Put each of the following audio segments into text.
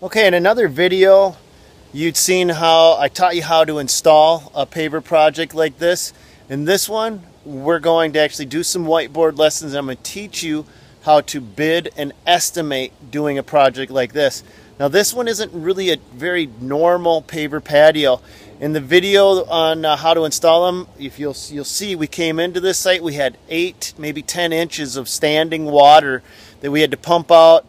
Okay, in another video, you'd seen how I taught you how to install a paver project like this. In this one, we're going to actually do some whiteboard lessons. I'm going to teach you how to bid and estimate doing a project like this. Now, this one isn't really a very normal paver patio. In the video on how to install them, if you'll see, we came into this site, we had 8, maybe 10 inches of standing water that we had to pump out.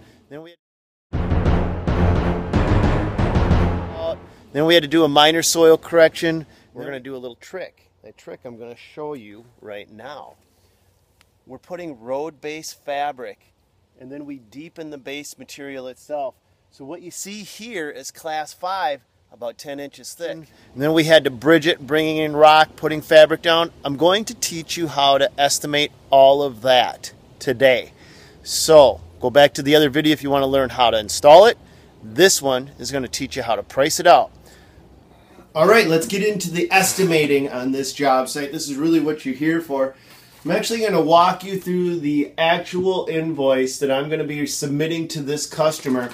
Then we had to do a minor soil correction. We're going to do a little trick. That trick I'm going to show you right now. We're putting road base fabric, and then we deepen the base material itself. So what you see here is class 5, about 10 inches thick. And then we had to bridge it, bringing in rock, putting fabric down. I'm going to teach you how to estimate all of that today. So go back to the other video if you want to learn how to install it. This one is going to teach you how to price it out. All right, let's get into the estimating on this job site. This is really what you're here for. I'm actually going to walk you through the actual invoice that I'm going to be submitting to this customer.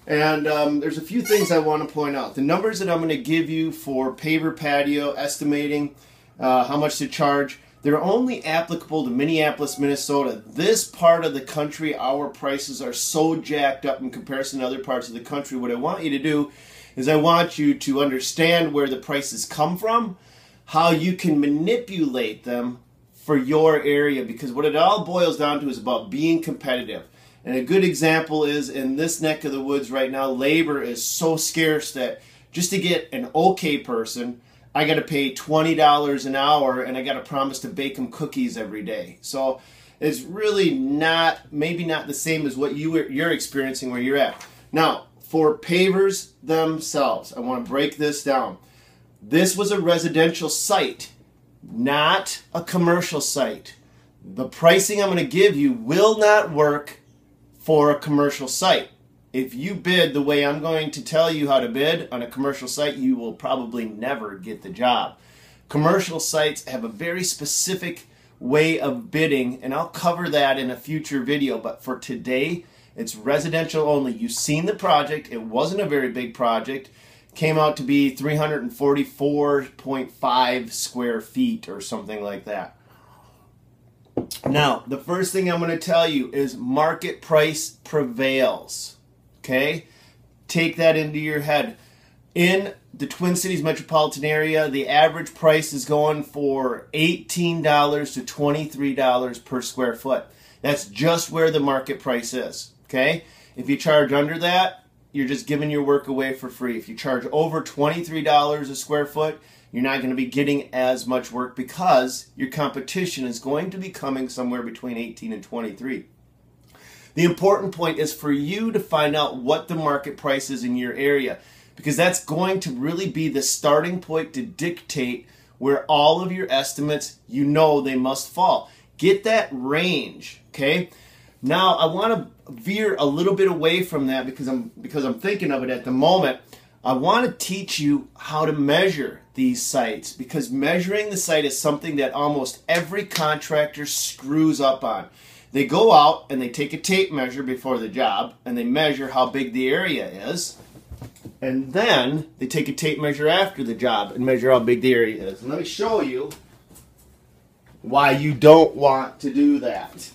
And there's a few things I want to point out. The numbers that I'm going to give you for Paver Patio estimating how much to charge, they're only applicable to Minneapolis, Minnesota. This part of the country, our prices are so jacked up in comparison to other parts of the country. What I want you to do is I want you to understand where the prices come from, how you can manipulate them for your area, because what it all boils down to is about being competitive. And a good example is in this neck of the woods right now, labor is so scarce that just to get an okay person, I got to pay $20 an hour, and I got to promise to bake them cookies every day. So it's really maybe not the same as what you're experiencing where you're at. Now, for pavers themselves, I want to break this down. This was a residential site, not a commercial site. The pricing I'm going to give you will not work for a commercial site. If you bid the way I'm going to tell you how to bid on a commercial site, you will probably never get the job. Commercial sites have a very specific way of bidding, and I'll cover that in a future video, but for today, it's residential only. You've seen the project. It wasn't a very big project. Came out to be 344.5 square feet or something like that. Now, the first thing I'm going to tell you is market price prevails. Okay? Take that into your head. In the Twin Cities metropolitan area, the average price is going for $18 to $23 per square foot. That's just where the market price is. Okay? If you charge under that, you're just giving your work away for free. If you charge over $23 a square foot, you're not going to be getting as much work because your competition is going to be coming somewhere between 18 and 23. The important point is for you to find out what the market price is in your area, because that's going to really be the starting point to dictate where all of your estimates, you know, they must fall. Get that range, okay? Now, I want to veer a little bit away from that because I'm thinking of it at the moment. I want to teach you how to measure these sites, because measuring the site is something that almost every contractor screws up on. They go out and they take a tape measure before the job and they measure how big the area is, and then they take a tape measure after the job and measure how big the area is. And let me show you why you don't want to do that.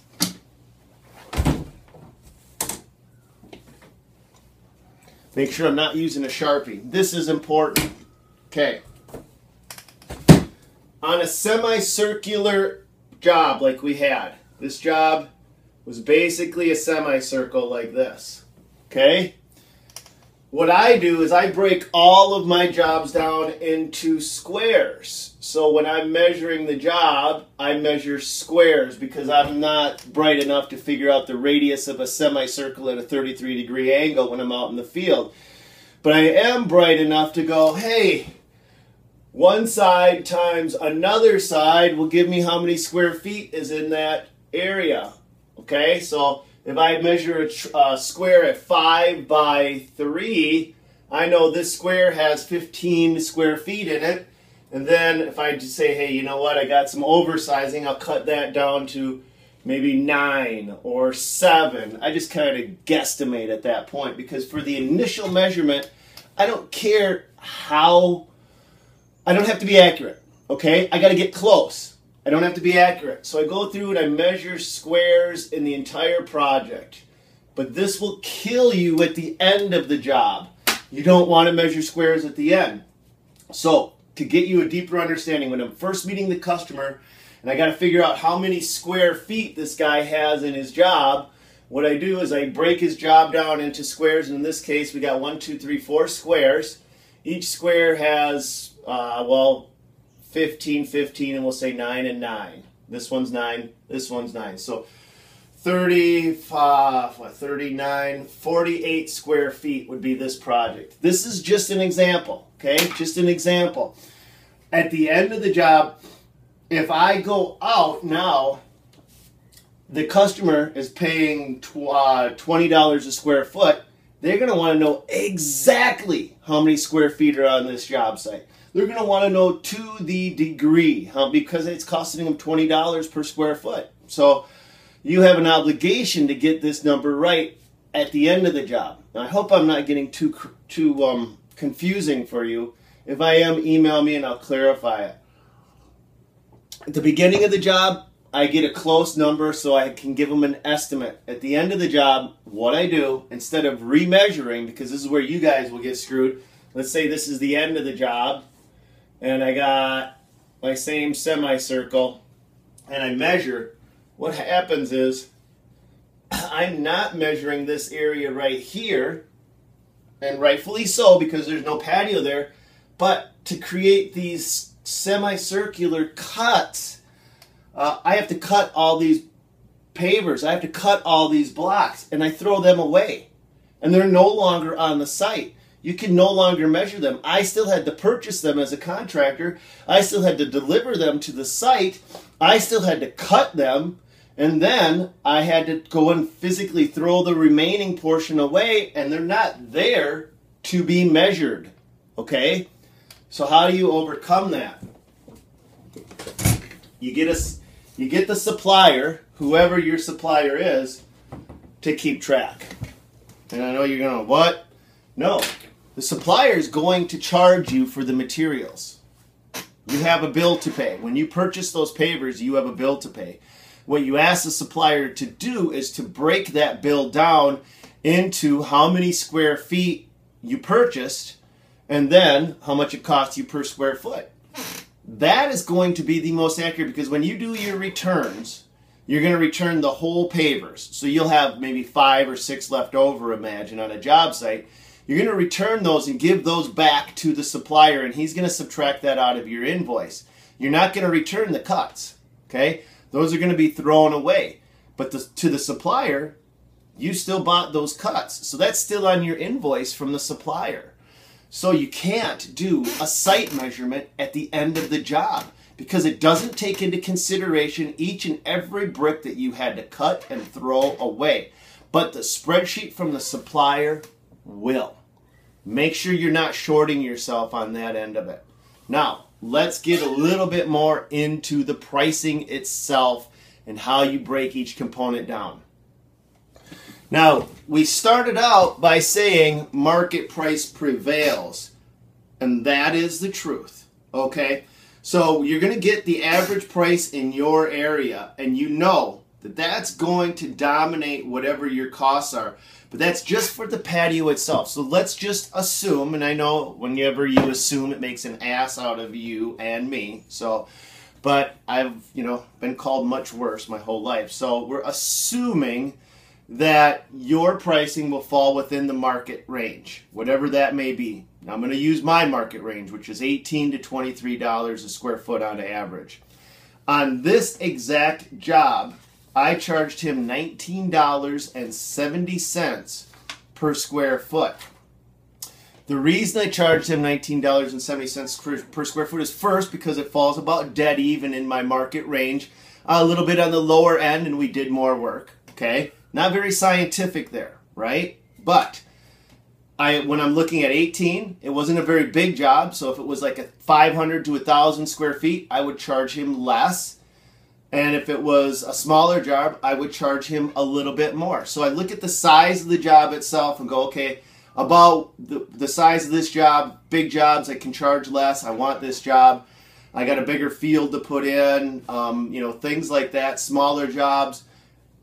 Make sure I'm not using a Sharpie. This is important. Okay. On a semicircular job like we had, this job was basically a semicircle like this. Okay? What I do is I break all of my jobs down into squares. So when I'm measuring the job, I measure squares because I'm not bright enough to figure out the radius of a semicircle at a 33-degree angle when I'm out in the field. But I am bright enough to go, hey, one side times another side will give me how many square feet is in that area. Okay, so if I measure a square at 5 by 3, I know this square has 15 square feet in it. And then if I just say, hey, you know what, I got some oversizing, I'll cut that down to maybe 9 or 7. I just kind of guesstimate at that point, because for the initial measurement, I don't care how, I don't have to be accurate, okay? I got to get close. I don't have to be accurate. So I go through and I measure squares in the entire project. But this will kill you at the end of the job. You don't want to measure squares at the end. So to get you a deeper understanding, when I'm first meeting the customer and I got to figure out how many square feet this guy has in his job, what I do is I break his job down into squares. And in this case, we got 1, 2, 3, 4 squares. Each square has, 15, 15, and we'll say 9 and 9. This one's 9, this one's 9. So 39, 48 square feet would be this project. This is just an example, okay? Just an example. At the end of the job, if I go out now, the customer is paying $20 a square foot. They're going to want to know exactly how many square feet are on this job site. They're going to want to know to the degree, because it's costing them $20 per square foot. So you have an obligation to get this number right at the end of the job. Now, I hope I'm not getting too confusing for you. If I am, email me and I'll clarify it. At the beginning of the job, I get a close number so I can give them an estimate. At the end of the job, what I do, instead of remeasuring, because this is where you guys will get screwed, let's say this is the end of the job, and I got my same semicircle, and I measure. What happens is I'm not measuring this area right here, and rightfully so, because there's no patio there, but to create these semicircular cuts, I have to cut all these pavers, I have to cut all these blocks, and I throw them away, and they're no longer on the site. You can no longer measure them. I still had to purchase them as a contractor. I still had to deliver them to the site. I still had to cut them. And then I had to go and physically throw the remaining portion away, and they're not there to be measured. Okay? So how do you overcome that? You get the supplier, whoever your supplier is, to keep track. And I know you're going, what? No. The supplier is going to charge you for the materials. You have a bill to pay. When you purchase those pavers, you have a bill to pay. What you ask the supplier to do is to break that bill down into how many square feet you purchased and then how much it costs you per square foot. That is going to be the most accurate, because when you do your returns, you're going to return the whole pavers. So you'll have maybe 5 or 6 left over, imagine, on a job site. You're going to return those and give those back to the supplier, and he's going to subtract that out of your invoice. You're not going to return the cuts, okay? Those are going to be thrown away. But to the supplier, you still bought those cuts. So that's still on your invoice from the supplier. So you can't do a site measurement at the end of the job, because it doesn't take into consideration each and every brick that you had to cut and throw away. But the spreadsheet from the supplier will. Make sure you're not shorting yourself on that end of it. Now, let's get a little bit more into the pricing itself and how you break each component down. Now, we started out by saying market price prevails, and that is the truth, okay? So you're going to get the average price in your area, and you know that that's going to dominate whatever your costs are. But that's just for the patio itself. So let's just assume, and I know whenever you assume, it makes an ass out of you and me. So, but I've, been called much worse my whole life. So we're assuming that your pricing will fall within the market range, whatever that may be. Now, I'm going to use my market range, which is $18 to $23 a square foot on average. On this exact job, I charged him $19.70 per square foot. The reason I charged him $19.70 per square foot is, first, because it falls about dead even in my market range, a little bit on the lower end, and we did more work, okay? Not very scientific there, right? But when I'm looking at 18, it wasn't a very big job, so if it was like a 500 to 1,000 square feet, I would charge him less. And if it was a smaller job, I would charge him a little bit more. So I look at the size of the job itself and go, okay, about the size of this job, big jobs, I can charge less. I want this job. I got a bigger field to put in, you know, things like that, smaller jobs.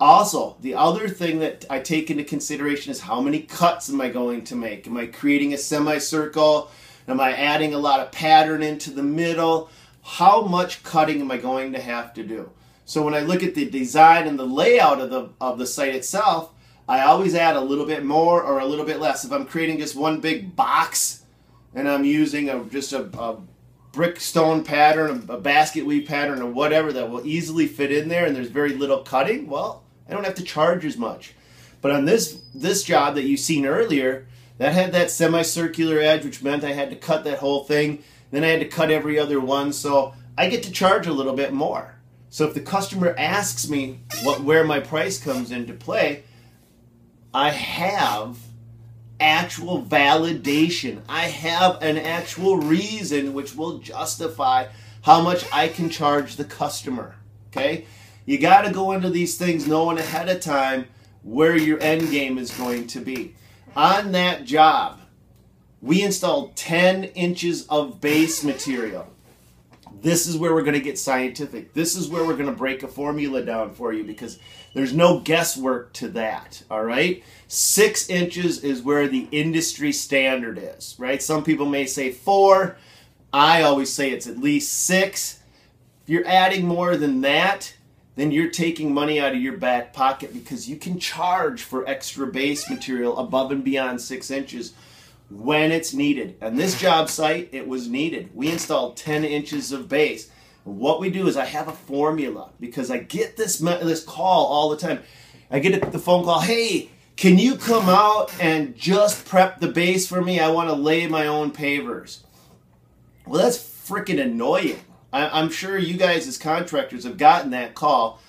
Also, the other thing that I take into consideration is how many cuts am I going to make? Am I creating a semicircle? Am I adding a lot of pattern into the middle? How much cutting am I going to have to do? So when I look at the design and the layout of the site itself, I always add a little bit more or a little bit less. If I'm creating just one big box and I'm using just a brick stone pattern, a basket weave pattern, or whatever that will easily fit in there and there's very little cutting, well, I don't have to charge as much. But on this job that you seen earlier, that had that semicircular edge, which meant I had to cut that whole thing. Then I had to cut every other one, so I get to charge a little bit more. So if the customer asks me where my price comes into play, I have actual validation. I have an actual reason which will justify how much I can charge the customer. Okay? You got to go into these things knowing ahead of time where your end game is going to be. On that job, we installed 10 inches of base material. This is where we're going to get scientific. This is where we're going to break a formula down for you because there's no guesswork to that, all right? 6 inches is where the industry standard is, right? Some people may say 4. I always say it's at least 6. If you're adding more than that, then you're taking money out of your back pocket because you can charge for extra base material above and beyond 6 inches when it's needed. On this job site, it was needed. We installed 10 inches of base. What we do is I have a formula because I get this call all the time. I get the phone call, hey, can you come out and just prep the base for me? I want to lay my own pavers. Well, that's freaking annoying. I'm sure you guys as contractors have gotten that call.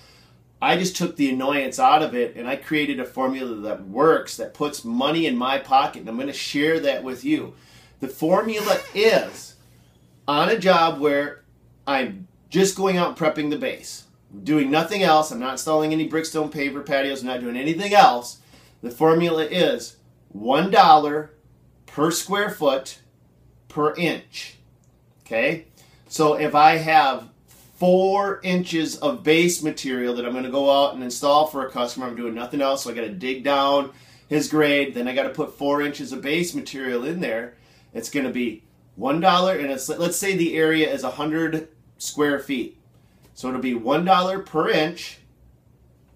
I just took the annoyance out of it and I created a formula that works, that puts money in my pocket, and I'm going to share that with you. The formula is on a job where I'm just going out and prepping the base, doing nothing else. I'm not installing any brickstone paver patios. I'm not doing anything else. The formula is $1 per square foot per inch. Okay? So if I have 4 inches of base material that I'm going to go out and install for a customer, I'm doing nothing else, so I got to dig down his grade, then I got to put 4 inches of base material in there. It's going to be $1, and let's say the area is 100 square feet. So it'll be $1 per inch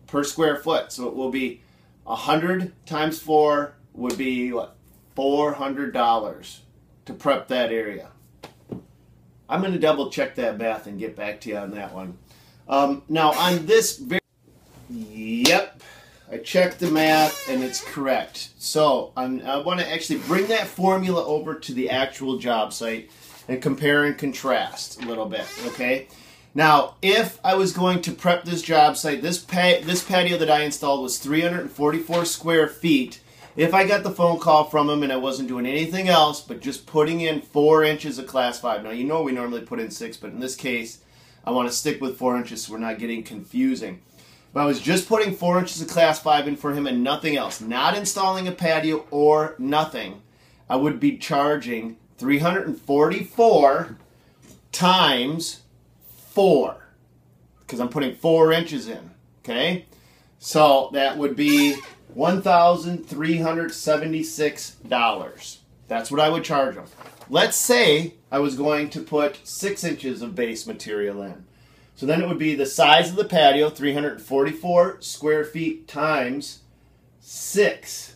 per square foot. So it will be 100 times 4 would be what? $400 to prep that area. I'm going to double check that math and get back to you on that one. Now on this, yep, I checked the math and it's correct. So I want to actually bring that formula over to the actual job site and compare and contrast a little bit, okay? Now, if I was going to prep this job site, this patio that I installed was 344 square feet. If I got the phone call from him and I wasn't doing anything else but just putting in 4 inches of class 5. Now, you know we normally put in 6, but in this case, I want to stick with 4 inches so we're not getting confusing. If I was just putting 4 inches of class 5 in for him and nothing else, not installing a patio or nothing, I would be charging 344 times 4 because I'm putting 4 inches in, okay? So that would be $1,376. That's what I would charge them. Let's say I was going to put 6 inches of base material in. So then it would be the size of the patio, 344 square feet times 6.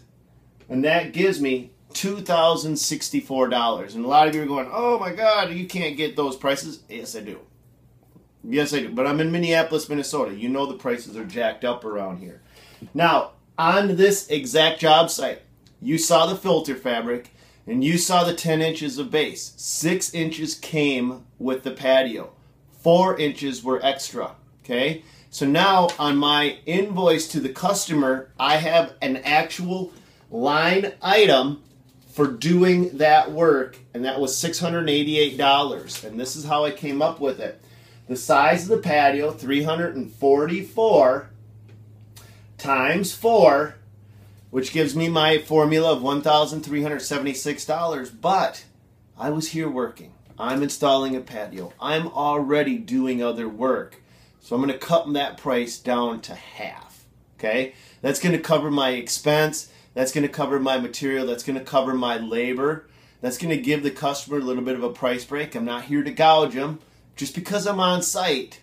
And that gives me $2,064. And a lot of you are going, oh my God, you can't get those prices. Yes, I do. Yes, I do. But I'm in Minneapolis, Minnesota. You know the prices are jacked up around here. Now, on this exact job site, you saw the filter fabric and you saw the 10 inches of base. 6 inches came with the patio. 4 inches were extra, okay? So now on my invoice to the customer, I have an actual line item for doing that work, and that was $688. And this is how I came up with it. the size of the patio, 344 times 4, which gives me my formula of $1,376. But I was here working. I'm installing a patio. I'm already doing other work. So I'm going to cut that price down to half. Okay? That's going to cover my expense. That's going to cover my material. That's going to cover my labor. That's going to give the customer a little bit of a price break. I'm not here to gouge them. Just because I'm on site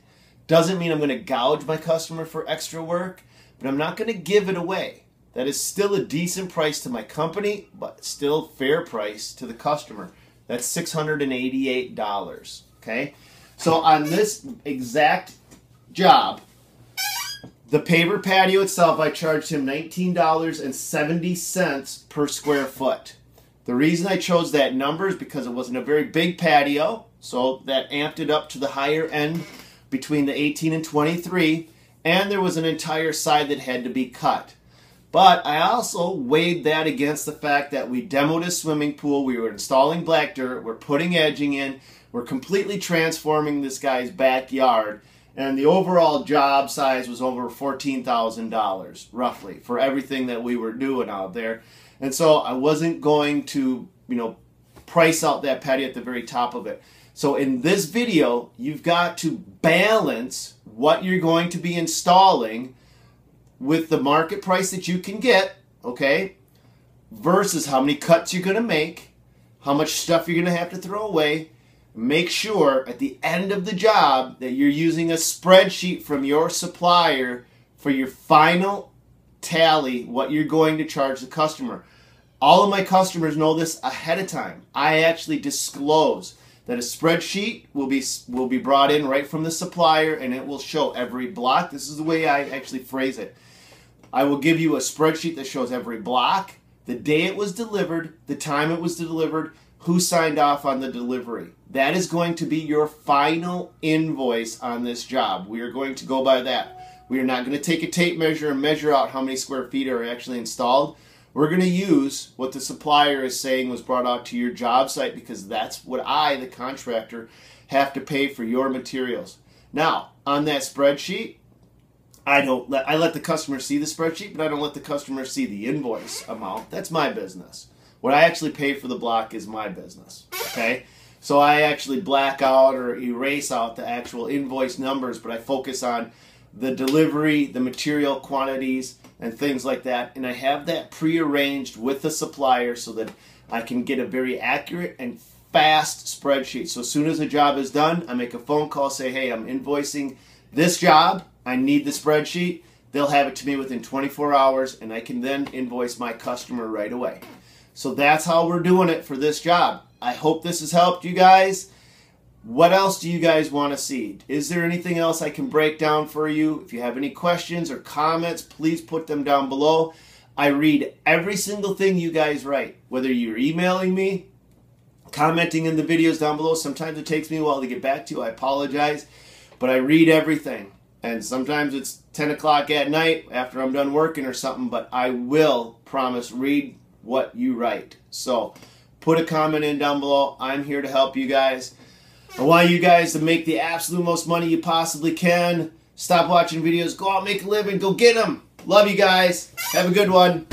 doesn't mean I'm going to gouge my customer for extra work, but I'm not going to give it away. That is still a decent price to my company, but still fair price to the customer. That's $688. Okay? So on this exact job, the Paver Patio itself, I charged him $19.70 per square foot. The reason I chose that number is because it wasn't a very big patio, so that amped it up to the higher end between the 18 and 23, and there was an entire side that had to be cut. But I also weighed that against the fact that we demoed a swimming pool, we were installing black dirt, we're putting edging in, we're completely transforming this guy's backyard, and the overall job size was over $14,000, roughly, for everything that we were doing out there. And so I wasn't going to, price out that patio at the very top of it. So in this video, you've got to balance what you're going to be installing with the market price that you can get, okay, versus how many cuts you're going to make, how much stuff you're going to have to throw away. Make sure at the end of the job that you're using a spreadsheet from your supplier for your final tally, what you're going to charge the customer. All of my customers know this ahead of time. I actually disclose that a spreadsheet will be brought in right from the supplier, and it will show every block. This is the way I actually phrase it. I will give you a spreadsheet that shows every block, the day it was delivered, the time it was delivered, who signed off on the delivery. That is going to be your final invoice on this job. We are going to go by that. We are not going to take a tape measure and measure out how many square feet are actually installed. We're going to use what the supplier is saying was brought out to your job site, because that's what I, the contractor, have to pay for your materials. Now, on that spreadsheet, I let the customer see the spreadsheet, but I don't let the customer see the invoice amount. That's my business. What I actually pay for the block is my business. Okay? So I actually black out or erase out the actual invoice numbers, but I focus on the delivery, the material quantities, and things like that. And I have that prearranged with the supplier so that I can get a very accurate and fast spreadsheet. So as soon as a job is done, I make a phone call, say, hey, I'm invoicing this job. I need the spreadsheet. They'll have it to me within 24 hours, and I can then invoice my customer right away. So that's how we're doing it for this job. I hope this has helped you guys. What else do you guys want to see? Is there anything else I can break down for you? If you have any questions or comments, please put them down below. I read every single thing you guys write, whether you're emailing me, commenting in the videos down below. Sometimes it takes me a while to get back to you. I apologize, but I read everything. And sometimes it's 10 o'clock at night after I'm done working or something, but I will promise read what you write. So put a comment in down below. I'm here to help you guys. I want you guys to make the absolute most money you possibly can. Stop watching videos. Go out, make a living. Go get them. Love you guys. Have a good one.